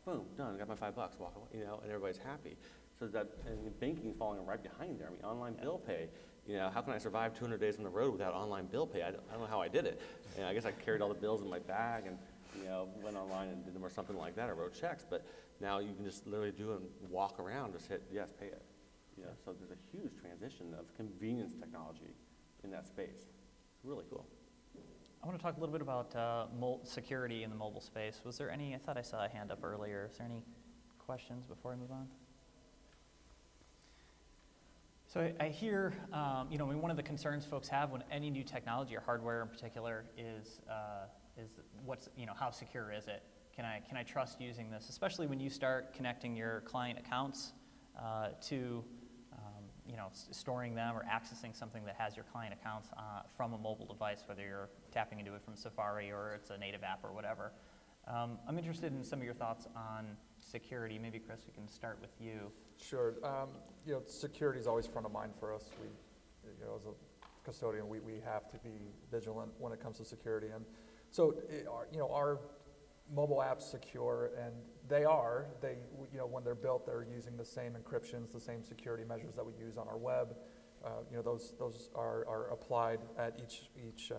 Boom, done. Got my $5. Walk away. You know, and everybody's happy. So that and banking falling right behind there. I mean, online bill pay. You know, how can I survive 200 days on the road without online bill pay? I don't know how I did it. You know, I guess I carried all the bills in my bag and, you know, went online and did them or something like that. I wrote checks, but now you can just literally do and walk around, just hit yes, pay it. You know, so there's a huge transition of convenience technology in that space. really cool. I want to talk a little bit about security in the mobile space. Was there any, I thought I saw a hand up earlier. Is there any questions before I move on? So I hear, one of the concerns folks have when any new technology or hardware in particular is how secure is it? Can I trust using this? Especially when you start connecting your client accounts to storing them or accessing something that has your client accounts from a mobile device, whether you're tapping into it from Safari or it's a native app or whatever. I'm interested in some of your thoughts on security. Maybe, Chris, we can start with you. Sure. Security is always front of mind for us. We, as a custodian, we have to be vigilant when it comes to security. And so, our mobile apps secure, and they when they're built, they're using the same encryptions, the same security measures that we use on our web. Those are applied at each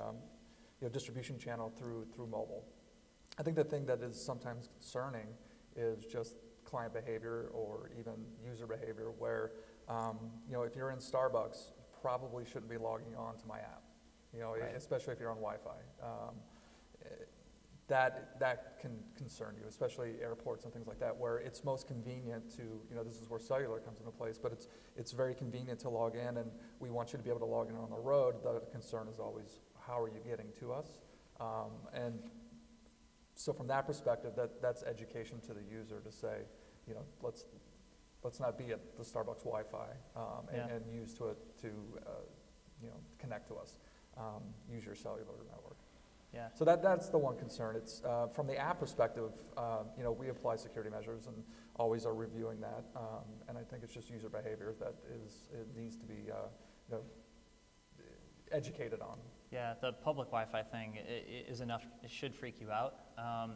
distribution channel through mobile. I think the thing that is sometimes concerning is just client behavior or even user behavior where, if you're in Starbucks, you probably shouldn't be logging on to my app, Right. especially if you're on Wi-Fi. That can concern you, especially airports and things like that, where it's most convenient to, this is where cellular comes into place, but it's very convenient to log in, and we want you to be able to log in on the road. The concern is always, how are you getting to us? And so from that perspective, that's education to the user to say, let's not be at the Starbucks Wi-Fi and use to connect to us. Use your cellular network. Yeah. So that's the one concern. It's from the app perspective, we apply security measures and always are reviewing that. And I think it's just user behavior that it needs to be educated on. Yeah, the public Wi-Fi thing is enough. It should freak you out,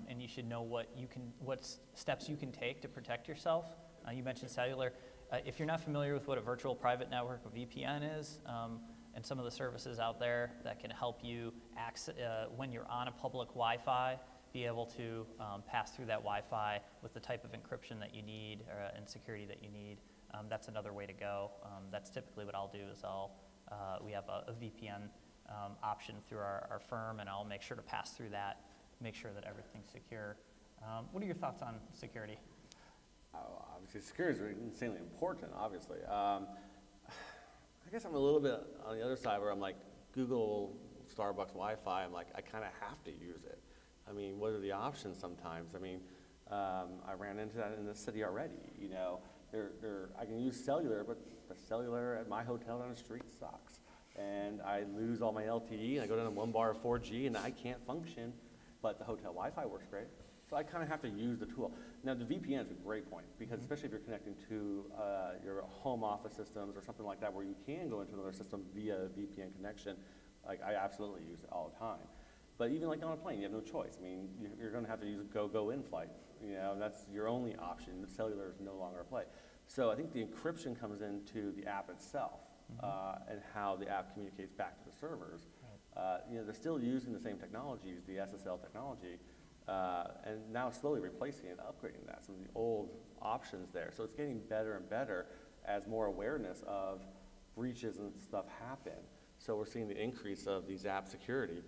and you should know what steps you can take to protect yourself. You mentioned cellular. If you're not familiar with what a virtual private network, a VPN is, and some of the services out there that can help you access when you're on a public Wi-Fi, be able to pass through that Wi-Fi with the type of encryption that you need and security that you need. That's another way to go. That's typically what I'll do is we have a VPN option through our firm, and I'll make sure to pass through that, make sure that everything's secure. What are your thoughts on security? Obviously, security is insanely important, obviously. I guess I'm a little bit on the other side where I'm like, Google, Starbucks, Wi-Fi, I'm like, I kind of have to use it. I mean, what are the options sometimes? I mean, I ran into that in the city already. I can use cellular, but the cellular at my hotel down the street sucks. And I lose all my LTE, and I go down to 1 bar of 4G, and I can't function, but the hotel Wi-Fi works great. So I kind of have to use the tool. Now, the VPN is a great point, because especially if you're connecting to your home office systems or something like that, where you can go into another system via VPN connection, like I absolutely use it all the time. But even like on a plane, you have no choice. I mean, you're going to have to use a go in flight. That's your only option. The cellular is no longer a play. So I think the encryption comes into the app itself and how the app communicates back to the servers. Right. They're still using the same technologies, the SSL technology, and now slowly replacing and upgrading that, some of the old options there. So it's getting better and better as more awareness of breaches and stuff happen. So we're seeing the increase of these app security.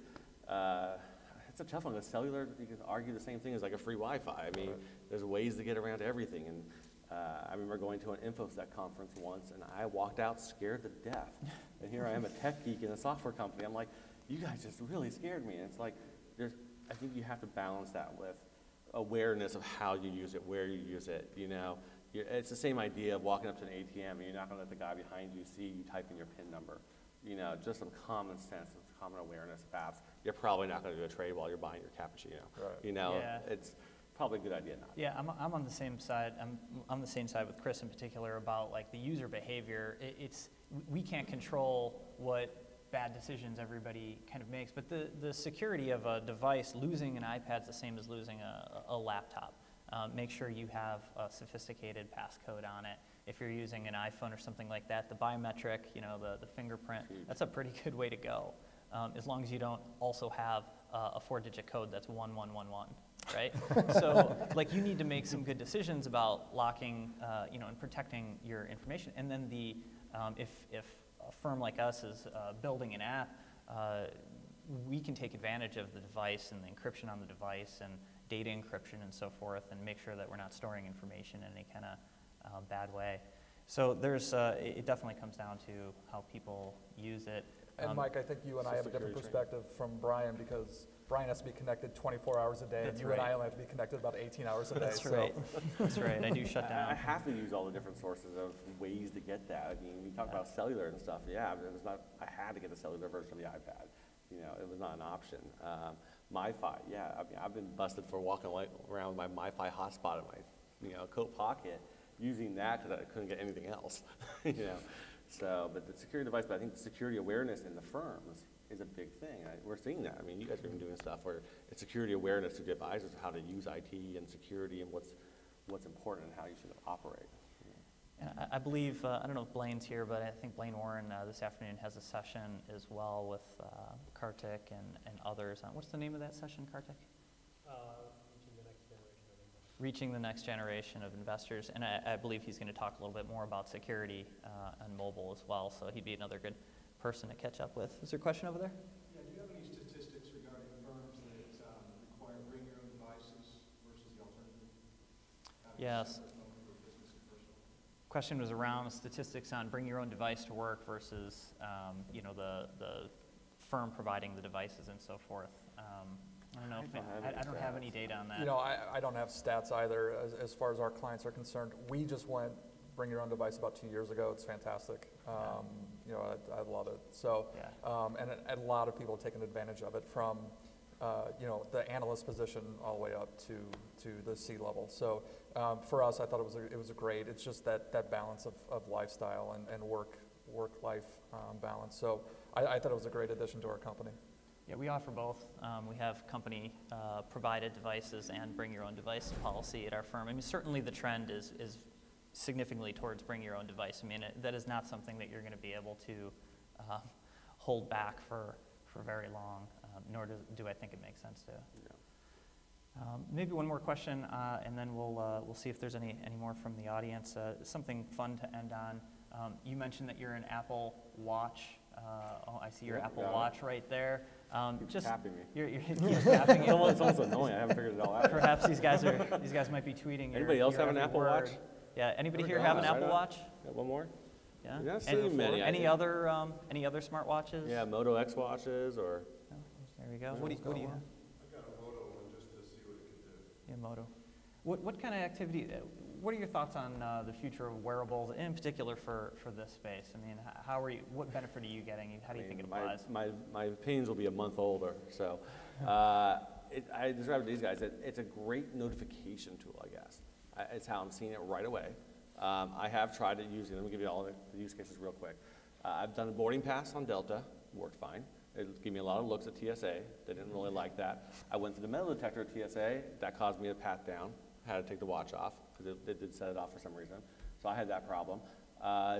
It's a tough one. The cellular, you can argue the same thing as like a free Wi-Fi. I mean, there's ways to get around everything. And I remember going to an InfoSec conference once, and I walked out scared to death. And here I am, a tech geek in a software company. I'm like, you guys just really scared me. And it's like, I think you have to balance that with awareness of how you use it, where you use it. It's the same idea of walking up to an ATM, and you're not going to let the guy behind you see you type in your PIN number. Just some common sense, some common awareness of apps. You're probably not going to do a trade while you're buying your cappuccino. Right. It's probably a good idea not. Yeah, I'm on the same side. I'm on the same side with Chris in particular about like the user behavior. We can't control what bad decisions everybody kind of makes, but the security of a device, losing an iPad is the same as losing a laptop. Make sure you have a sophisticated passcode on it. If you're using an iPhone or something like that, the biometric, the fingerprint, that's a pretty good way to go. As long as you don't also have a 4-digit code that's 1111, right? So, you need to make some good decisions about locking, and protecting your information. And then if a firm like us is building an app, we can take advantage of the device and the encryption on the device and data encryption and so forth, and make sure that we're not storing information in any kind of bad way. So there's, it definitely comes down to how people use it. And Mike, I think you and I have a different perspective from Brian, because Brian has to be connected 24 hours a day, and you and I only have to be connected about 18 hours a day. That's right. That's right. I do shut down. I have to use all the different sources of ways to get that. I mean, we talk about cellular and stuff. Yeah, it was not. I had to get the cellular version of the iPad. You know, it was not an option. MiFi, yeah. I mean, I've been busted for walking around with my MiFi hotspot in my, coat pocket, using that because I couldn't get anything else. So, but the security device, but I think the security awareness in the firms is a big thing. We're seeing that. I mean, you guys are even doing stuff where it's security awareness to the advisors of how to use IT and security and what's important and how you should operate. And I believe, I don't know if Blaine's here, but I think Blaine Warren this afternoon has a session as well with Kartik and others. What's the name of that session, Kartik? Reaching the next generation of investors. And I believe he's going to talk a little bit more about security on mobile as well, so he'd be another good person to catch up with. Is there a question over there? Yeah, do you have any statistics regarding firms that require bring your own devices versus the alternative? Yes. Question was around statistics on bring your own device to work versus the firm providing the devices and so forth. I don't know I don't have any data on that. I don't have stats either as far as our clients are concerned. We just went bring your own device about 2 years ago. It's fantastic. I love it. So, and a lot of people have taken advantage of it from, the analyst position all the way up to the C-level. So for us, I thought it was a great. It's just that balance of lifestyle and work-life balance. So I thought it was a great addition to our company. Yeah, we offer both. We have company provided devices and bring your own device policy at our firm. I mean, certainly the trend is significantly towards bring your own device. I mean, that is not something that you're going to be able to hold back for very long, nor do I think it makes sense to. Yeah. Maybe one more question, and then we'll see if there's any more from the audience. Something fun to end on. You mentioned that you're an Apple Watch. I see your Apple Watch right there. Just tapping me. You're tapping it. Someone's annoying. I haven't figured it all out. Perhaps these guys might be tweeting. Anybody else have an Apple Watch? Yeah. Anybody here have an Apple Watch? Got one more. Yeah. Not seeing many. Any other smartwatches? Yeah, Moto X watches or. Oh, there we go. What do you have? I've got a Moto one just to see what it can do. Yeah, Moto. What kind of activity? What are your thoughts on the future of wearables, in particular for this space? I mean, what benefit are you getting? How do you think it applies? My opinions will be a month older, so I describe it to these guys that it's a great notification tool, I guess. It's how I'm seeing it right away. I have tried to use it. Let me give you all the use cases real quick. I've done a boarding pass on Delta, worked fine. It gave me a lot of looks at TSA. They didn't really like that. I went to the metal detector at TSA. That caused me to pat down. Had to take the watch off because it did set it off for some reason. So I had that problem.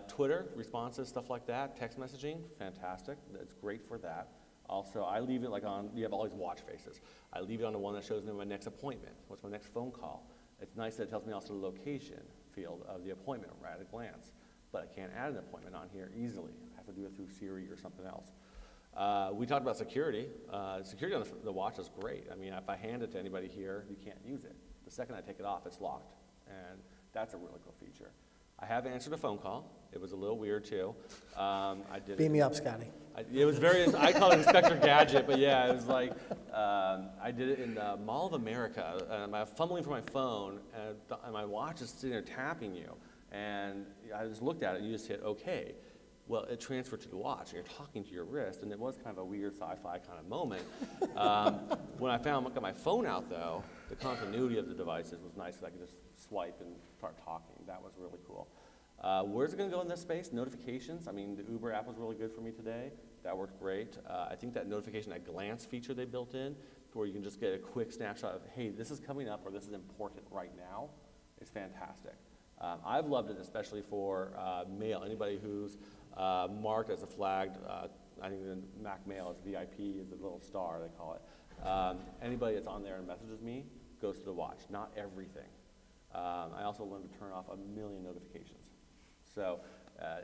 Twitter, responses, stuff like that, text messaging, fantastic. It's great for that. Also, I leave it you have all these watch faces. I leave it on the one that shows me my next appointment. What's my next phone call? It's nice that it tells me also the location field of the appointment right at a glance. But I can't add an appointment on here easily. I have to do it through Siri or something else. We talked about security. Security on the watch is great. I mean, if I hand it to anybody here, you can't use it. The second I take it off, it's locked, and that's a really cool feature. I have answered a phone call. It was a little weird, too. I did Beam me up, Scotty. It was I call it Inspector Gadget, but yeah, it was like, I did it in the Mall of America, and I'm fumbling for my phone, and my watch is sitting there tapping you, and I just looked at it, and you just hit OK. Well, it transferred to the watch, and you're talking to your wrist, and it was kind of a weird sci-fi kind of moment. When I got my phone out, though, the continuity of the devices was nice, because I could just swipe and start talking. That was really cool. Where's it going to go in this space? Notifications. I mean, the Uber app was really good for me today. That worked great. I think that notification, that glance feature they built in, where you can just get a quick snapshot of, hey, this is coming up, or this is important right now, is fantastic. I've loved it, especially for mail. Anybody who's marked as a flagged, I think the Mac Mail is VIP, is a little star, they call it. Anybody that's on there and messages me goes to the watch, not everything. I also learned to turn off 1 million notifications. So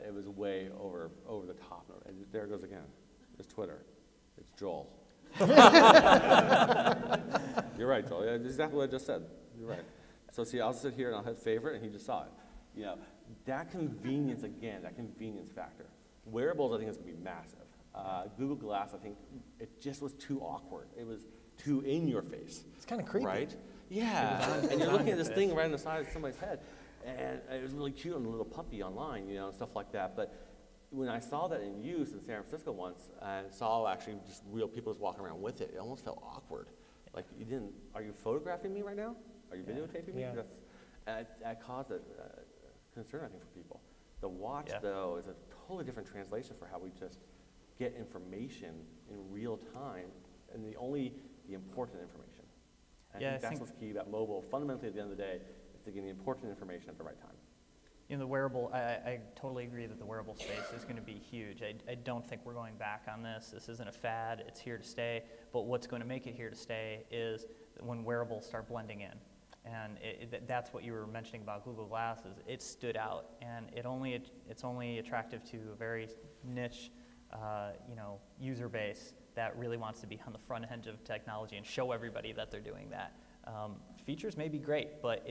it was way over the top. And there it goes again. It's Twitter. It's Joel. You're right, Joel. Yeah, that's exactly what I just said. You're right. So see, I'll sit here and I'll hit favorite, and he just saw it. You know, that convenience, again, that convenience factor. Wearables, I think, is going to be massive. Google Glass, I think, it just was too awkward. It was too in your face. It's kind of creepy. Right? Yeah. And you're looking at this thing right on the side of somebody's head. And it was really cute on a little puppy online, you know, and stuff like that. But when I saw that in use in San Francisco once, and saw actually just real people just walking around with it, it almost felt awkward. Like, you didn't, are you photographing me right now? Are you videotaping me? Yeah. That caused a concern, I think, for people. The watch, though, is a totally different translation for how we just get information in real time, and the important information. And I think that's what's key about mobile. Fundamentally, at the end of the day, is to get the important information at the right time. In the wearable, I totally agree that the wearable space is going to be huge. I don't think we're going back on this. This isn't a fad. It's here to stay. But what's going to make it here to stay is when wearables start blending in. And that's what you were mentioning about Google Glass. Is it stood out, and it's only attractive to a very niche, user base that really wants to be on the front end of technology and show everybody that they're doing that. Features may be great, but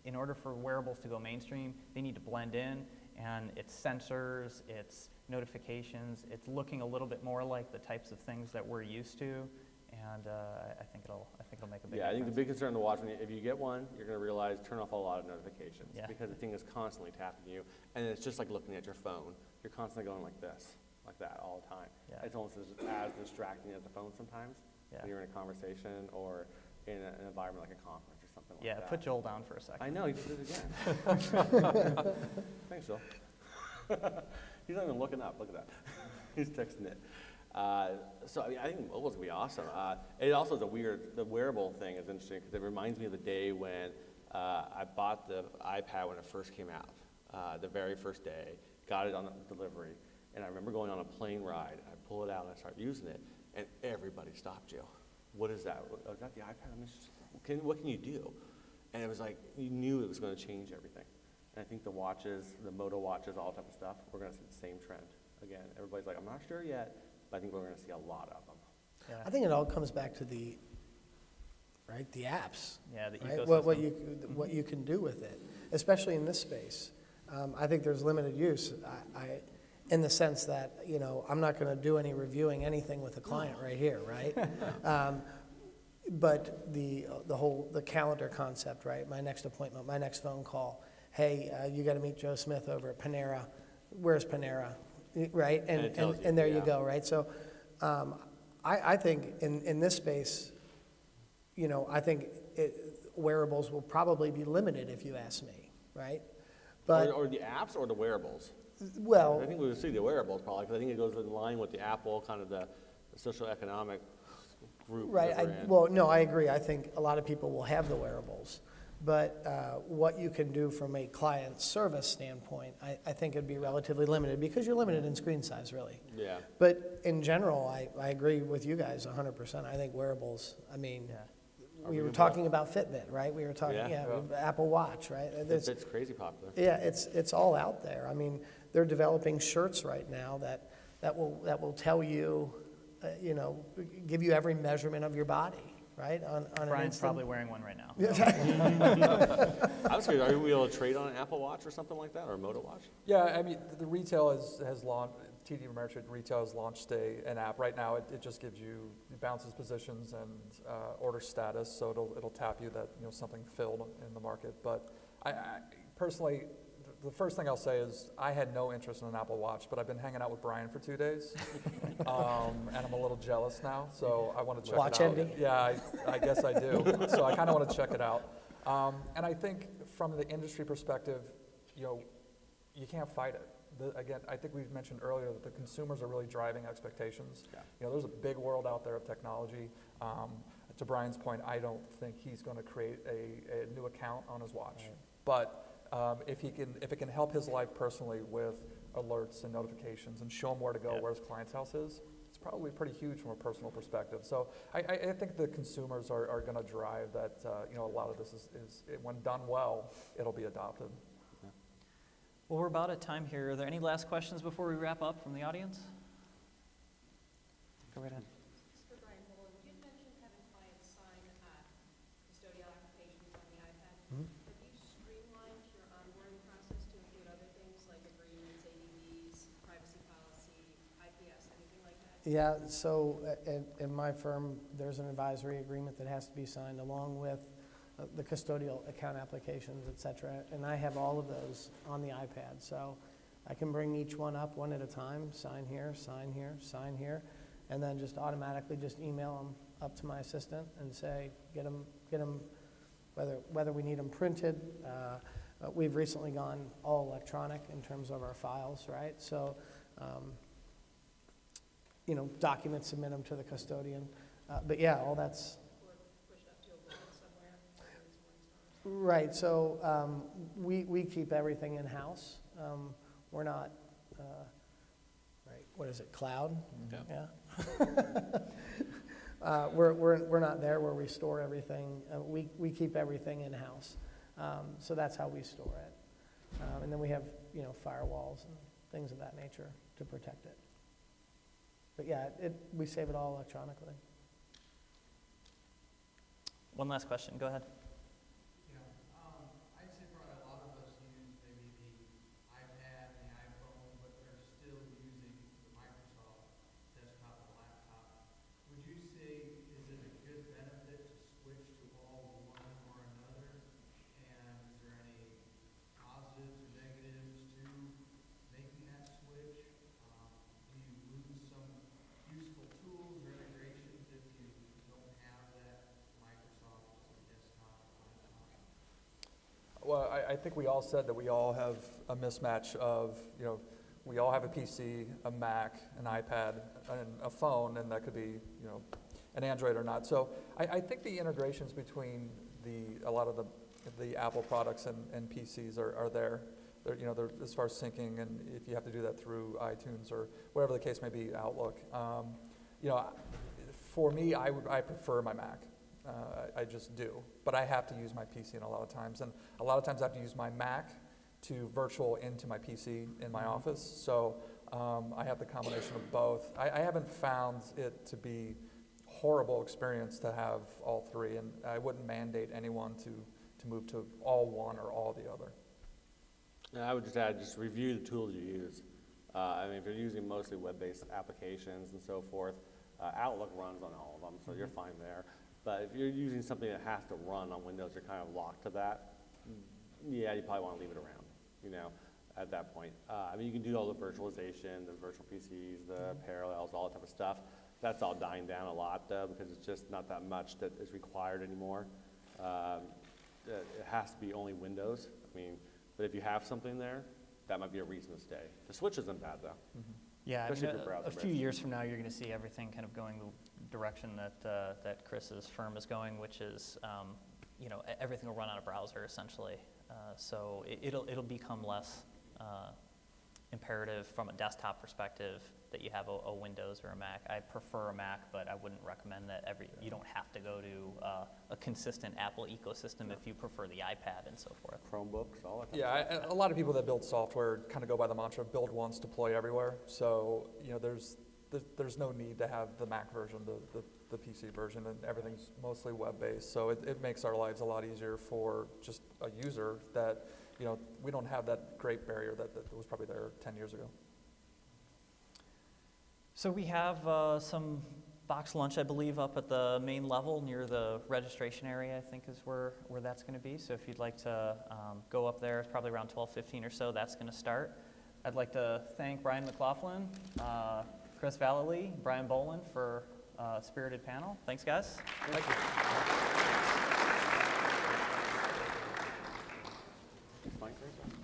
in order for wearables to go mainstream, they need to blend in, and it's sensors, it's notifications, it's looking a little bit more like the types of things that we're used to, and I think it'll make a big difference. I think the big concern to watch, if you get one, you're going to realize turn off a lot of notifications because the thing is constantly tapping you, and it's just like looking at your phone. You're constantly going like this, like that all the time. Yeah. It's almost as distracting as the phone sometimes when you're in a conversation or in an environment like a conference or something like that. Yeah, put Joel down for a second. I know, he did it again. Thanks, Joel. He's not even looking up, look at that. He's texting it. So I think mobile's gonna be awesome. It also is the wearable thing is interesting because it reminds me of the day when I bought the iPad when it first came out, the very first day, got it on delivery, and I remember going on a plane ride, I pull it out and I start using it, and everybody stopped you. What is that? Oh, is that the iPad? What can you do? And it was like, you knew it was going to change everything. And I think the watches, the Moto watches, all that type of stuff, we're going to see the same trend. Again, everybody's like, I'm not sure yet, but I think we're going to see a lot of them. Yeah. I think it all comes back to the apps. Yeah, the right? ecosystem. What you can do with it, especially in this space. I think there's limited use. In the sense that, I'm not going to do any reviewing anything with a client right here, right? But the calendar concept, right? My next appointment, my next phone call. Hey, you got to meet Joe Smith over at Panera. Where's Panera, right? And there you go, right? So, I think in this space, I think wearables will probably be limited if you ask me, right? But or the apps or the wearables. Well, I think we would see the wearables probably, because I think it goes in line with the Apple, kind of the social economic group. Right. I agree. I think a lot of people will have the wearables. But what you can do from a client service standpoint, I think it'd be relatively limited because you're limited in screen size, really. Yeah. But in general, I agree with you guys 100%. I think wearables, we were talking about Fitbit, right? We were talking, Apple Watch, right? It's crazy popular. Yeah, it's all out there. They're developing shirts right now that will tell you, give you every measurement of your body, right? On Brian's probably wearing one right now. I was curious, are we able to trade on an Apple Watch or something like that, or a Moto Watch? Yeah, the retail has launched. TD Ameritrade Retail has launched an app right now. It just gives you, it bounces positions and order status, so it'll tap you that something filled in the market. But I personally, the first thing I'll say is I had no interest in an Apple Watch, but I've been hanging out with Brian for 2 days, and I'm a little jealous now. So I want to check Watch it out. envy? Yeah, I guess I do. So I kind of want to check it out. And I think from the industry perspective, you can't fight it. Again, I think we've mentioned earlier that the consumers are really driving expectations. Yeah. There's a big world out there of technology. To Brian's point, I don't think he's going to create a new account on his watch. Right. But if it can help his life personally with alerts and notifications and show him where to go, where his client's house is, it's probably pretty huge from a personal perspective. So I think the consumers are going to drive that. A lot of this is when done well, it'll be adopted. Well, we're about at time here. Are there any last questions before we wrap up from the audience? Go right ahead. For Brian Bolan, you mentioned having clients sign custodial applications on the iPad. Have you streamlined your onboarding process to include other things like agreements, ADVs, privacy policy, IPS, anything like that? Yeah, so in my firm, there's an advisory agreement that has to be signed along with the custodial account applications, et cetera, and I have all of those on the iPad. So I can bring each one up one at a time, sign here, sign here, sign here, and then just automatically just email them up to my assistant and say, get them whether we need them printed. We've recently gone all electronic in terms of our files, right? So, documents, submit them to the custodian. But yeah, all that's... Or pushed up to a blog somewhere, whether it's Morningstar. Right, so we keep everything in-house. We're not, what is it, cloud? Yeah. We're not there where we store everything. We keep everything in-house. So that's how we store it. And then we have, firewalls and things of that nature to protect it. But yeah, we save it all electronically. One last question. Go ahead. Yeah, I'd say probably a lot of us use maybe the iPad and the iPhone, but they're still using the Microsoft desktop and laptop. Would you say, is it a good benefit to switch to all one or another? And is there any positives or negatives to making that switch? Do you lose some useful tools or integrations if you don't have that Microsoft desktop or laptop? Well, I think we all said that we all have a mismatch of, we all have a PC, a Mac, an iPad, and a phone, and that could be, an Android or not. So I think the integrations between a lot of the Apple products and PCs are there. They're as far as syncing, and if you have to do that through iTunes or whatever the case may be, Outlook. For me, I prefer my Mac. I just do. But I have to use my PC in a lot of times. And a lot of times I have to use my Mac to virtual into my PC in my office. So I have the combination of both. I haven't found it to be a horrible experience to have all three. And I wouldn't mandate anyone to move to all one or all the other. And I would just add, just review the tools you use. If you're using mostly web-based applications and so forth, Outlook runs on all of them, so you're fine there. But if you're using something that has to run on Windows, you're kind of locked to that. Yeah, you probably want to leave it around, at that point. You can do all the virtualization, the virtual PCs, the parallels, all that type of stuff. That's all dying down a lot, though, because it's just not that much that is required anymore. It has to be only Windows. But if you have something there, that might be a reason to stay. The switch isn't bad, though. Yeah, Especially for a few years from now, you're going to see everything kind of going the direction that Chris's firm is going, which is, everything will run on a browser essentially. So it'll become less imperative from a desktop perspective that you have a Windows or a Mac. I prefer a Mac, but I wouldn't recommend that you don't have to go to a consistent Apple ecosystem if you prefer the iPad and so forth. Chromebooks, all that kind of stuff. A lot of people that build software kind of go by the mantra of build once, deploy everywhere. So, there's no need to have the Mac version, the PC version, and everything's mostly web-based. So it makes our lives a lot easier for just a user that, we don't have that great barrier that was probably there 10 years ago. So we have some box lunch, I believe, up at the main level near the registration area, I think is where that's going to be. So if you'd like to go up there, it's probably around 12:15 or so, that's going to start. I'd like to thank Brian McLaughlin, Chris Valleley, Brian Bolan for a spirited panel. Thanks, guys. Thank you. Fine, Chris?